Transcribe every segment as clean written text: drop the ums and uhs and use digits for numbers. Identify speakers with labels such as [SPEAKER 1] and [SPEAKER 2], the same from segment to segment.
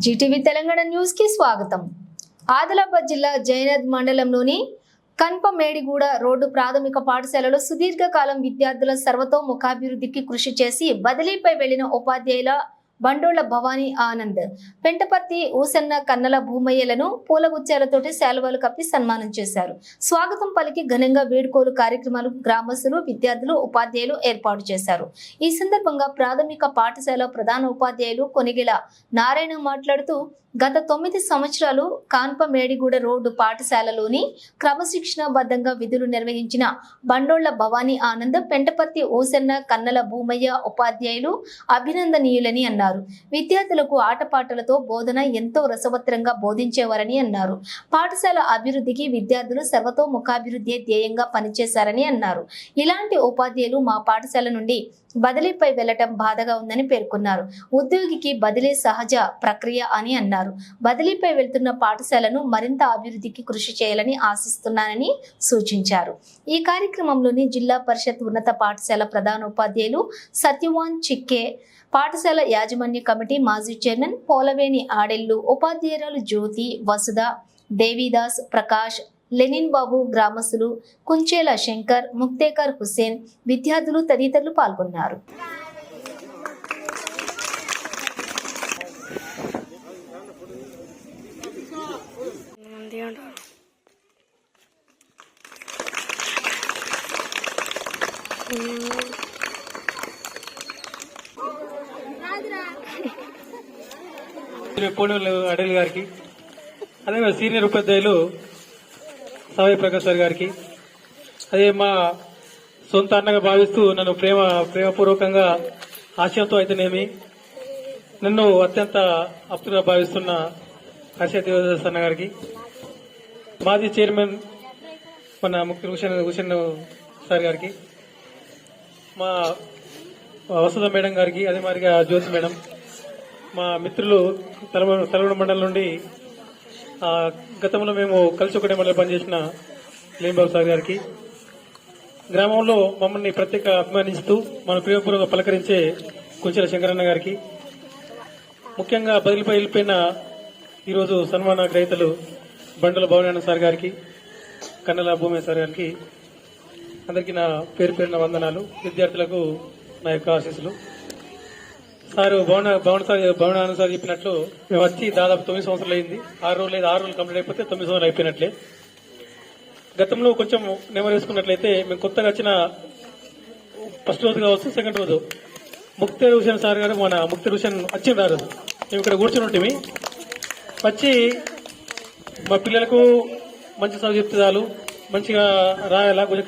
[SPEAKER 1] Zee TV Telangana news కి స్వాగతం. ఆదిలాబాద్ జిల్లా జైనద్ మండలంలోని కన్పమేడిగూడ రోడ్డు ప్రాథమిక పాఠశాలలో సుదీర్ఘకాలం విద్యార్థుల సర్వతోముఖాభివృద్ధికి కృషి చేసి బదిలీపై వెళ్లిన ఉపాధ్యాయుల బండోళ్ల భవానీ ఆనంద్, పెంటపర్తి ఊసన్న కన్నల భూమయ్యలను పూలగుచ్చాలతోటి శాలువాలు కప్పి సన్మానం చేశారు. స్వాగతం పలికి ఘనంగా వేడుకోలు కార్యక్రమాలు గ్రామస్తులు, విద్యార్థులు, ఉపాధ్యాయులు ఏర్పాటు చేశారు. ఈ సందర్భంగా ప్రాథమిక పాఠశాల ప్రధాన ఉపాధ్యాయులు కొనిగిల నారాయణ మాట్లాడుతూ, గత 9 సంవత్సరాలు కాన్పమేడిగూడ రోడ్డు పాఠశాలలోని క్రమశిక్షణాబద్ధంగా విధులు నిర్వహించిన బండోళ్ల భవానీ ఆనంద్, పెంటపర్తి ఊసన్న కన్నల భూమయ్య ఉపాధ్యాయులు అభినందనీయులని అన్నారు. విద్యార్థులకు ఆటపాటలతో బోధన ఎంతో రసవత్తరంగా బోధించేవారని అన్నారు. పాఠశాల అభివృద్ధికి విద్యార్థులు సర్వతోముఖాభివృద్ధి ధ్యేయంగా పనిచేశారని అన్నారు. ఇలాంటి ఉపాధ్యాయులు మా పాఠశాల నుండి బదిలీపై వెళ్లటం బాధగా ఉందని పేర్కొన్నారు. ఉద్యోగికి బదిలీ సహజ ప్రక్రియ అని అన్నారు. బదిలీపై వెళ్తున్న పాఠశాలను మరింత అభివృద్ధికి కృషి చేయాలని ఆశిస్తున్నానని సూచించారు. ఈ కార్యక్రమంలోని జిల్లా పరిషత్ ఉన్నత పాఠశాల ప్రధాన ఉపాధ్యాయులు సత్యవాన్ చిక్కే, పాఠశాల యాజమాన్య కమిటీ మాజీ చైర్మన్ పోలవేణి ఆడెల్లు, ఉపాధ్యాయురాలు జ్యోతి, వసుధ, దేవిదాస్, ప్రకాష్, లెనిన్ బాబు, గ్రామస్తులు కుంచేల శంకర్, ముక్తేకర్ హుస్సేన్, విద్యార్థులు తదితరులు పాల్గొన్నారు.
[SPEAKER 2] అడల్ గారికి, అదే సీనియర్ ఉపాధ్యాయులు సాయి ప్రకాష్ గారికి, అదే మా సొంత అన్నగా భావిస్తూ నన్ను ప్రేమపూర్వకంగా ఆశయంతో అయితేనేమి నన్ను అత్యంత అప్తుగా భావిస్తున్న హర్షత్ అన్న గారికి, మాజీ చైర్మన్ మన ముక్తి హుసేన్ సార్ గారికి, మా వసుధ మేడం గారికి, అదే మాదిరిగా జ్యోతి మేడం, మా మిత్రులు తలవడ మండలం నుండి గతంలో మేము కలిసి ఒకటే మండలి పనిచేసిన లేంబాబు సార్ గారికి, గ్రామంలో మమ్మల్ని ప్రత్యేక అభిమానిస్తూ మన ప్రియపూర్వక పలకరించే కుంచెల శంకరన్న గారికి, ముఖ్యంగా బదిలీపై వెళ్ళిపోయిన ఈరోజు సన్మాన గ్రహీతలు బండల భవనానంద సార్ గారికి, కన్నల భూమయ్య సార్ గారికి, అందరికీ నా పేరున వందనాలు. విద్యార్థులకు నా యొక్క ఆశీస్సులు. సార్ భవనానంద సార్ చెప్పినట్లు మేము వచ్చి దాదాపు 9 సంవత్సరాలు అయింది. 6 రోజులు కంప్లీట్ అయిపోతే 9 సంవత్సరాలు అయిపోయినట్లే. గతంలో కొంచెం నెమరు వేసుకున్నట్లయితే మేము కొత్తగా వచ్చిన ఫస్ట్ రోజు కావచ్చు, సెకండ్ రోజు ముక్తి హుసేన్ సార్ గారు, మన ముక్తి హుసేన్ వచ్చింది. ఆ రోజు మేము ఇక్కడ కూర్చొని ఉంటే వచ్చి మా పిల్లలకు మంచి చదువు చెప్తే చాలు, మంచిగా రాయాలా, కొంచెం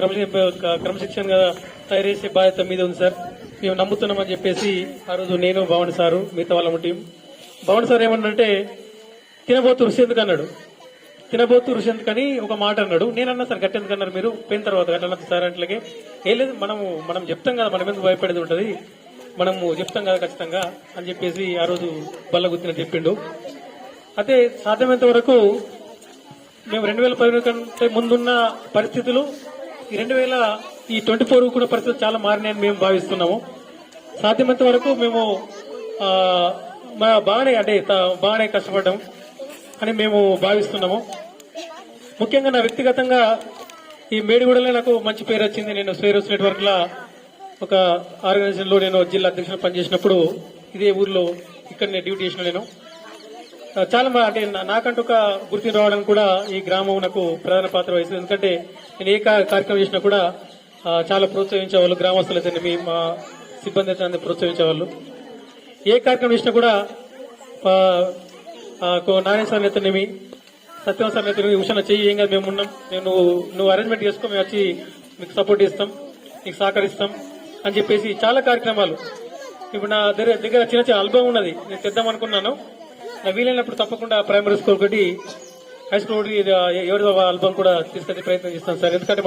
[SPEAKER 2] క్రమశిక్షణగా తయారు చేసే బాధ్యత మీద ఉంది సార్, మేము నమ్ముతున్నామని చెప్పేసి ఆ రోజు నేను, భవన్ సారు, మిగతా వాళ్ళ టీం. భవన్ సార్ ఏమన్నాడంటే, తినబోతు రుచి ఎందుకు అన్నాడు. తినబోతు రుచి ఎందుకని ఒక మాట అన్నాడు. నేనన్నా సార్ గట్టి ఎందుకు అన్నారు మీరు, పోయిన తర్వాత గట్లన్నది సార్ అంటలకే, ఏం లేదు మనం చెప్తాం కదా, మనం ఎందుకు భయపడేది ఉంటుంది, మనము చెప్తాం కదా ఖచ్చితంగా అని చెప్పేసి ఆ రోజు బల్ల గుర్తినట్టు చెప్పిండు. అయితే సాధ్యమైనంత వరకు మేము 2010 కంటే ముందున్న పరిస్థితులు ఈ 2024 కూడా పరిస్థితులు చాలా మారినాయని మేము భావిస్తున్నాము. సాధ్యమైనంత వరకు మేము బాగానే కష్టపడ్డాం అని మేము భావిస్తున్నాము. ముఖ్యంగా నా వ్యక్తిగతంగా ఈ మేడిగూడలో నాకు మంచి పేరు వచ్చింది. నేను స్వేరోస్ నెట్వర్క్ లా ఒక ఆర్గనైజేషన్ లో నేను జిల్లా అధ్యక్షుడు పనిచేసినప్పుడు ఇదే ఊర్లో ఇక్కడ నేను డ్యూటీ చేసిన నేను చాలా నాకంటూ ఒక గుర్తింపు రావడానికి కూడా ఈ గ్రామం నాకు ప్రధాన పాత్ర వహిస్తుంది. ఎందుకంటే నేను ఏ కార్యక్రమం చేసినా కూడా చాలా ప్రోత్సహించేవాళ్ళు, గ్రామస్తులు అయితే మా సిబ్బంది అయితే ప్రోత్సహించేవాళ్ళు. ఏ కార్యక్రమం చేసినా కూడా నారాయణ సార్ అయితేనేమి, సత్యం సార్ అయితేనేమి, ఉషాన చెయ్యి, ఏం కాదు మేము ఉన్నాం, నువ్వు అరేంజ్మెంట్ చేసుకో, మేము వచ్చి మీకు సపోర్ట్ ఇస్తాం, మీకు సహకరిస్తాం అని చెప్పేసి చాలా కార్యక్రమాలు. ఇప్పుడు నా దగ్గర చిన్న ఆల్బమ్ ఉన్నది, నేను తెద్దాం అనుకున్నాను. నా వీలైనప్పుడు తప్పకుండా ప్రైమరీ స్కూల్ ఒకటి, హై స్కూల్ ఒకటి, ఎవరి ఆల్బమ్ కూడా తీసుకొచ్చే ప్రయత్నం చేస్తాను సార్. ఎందుకంటే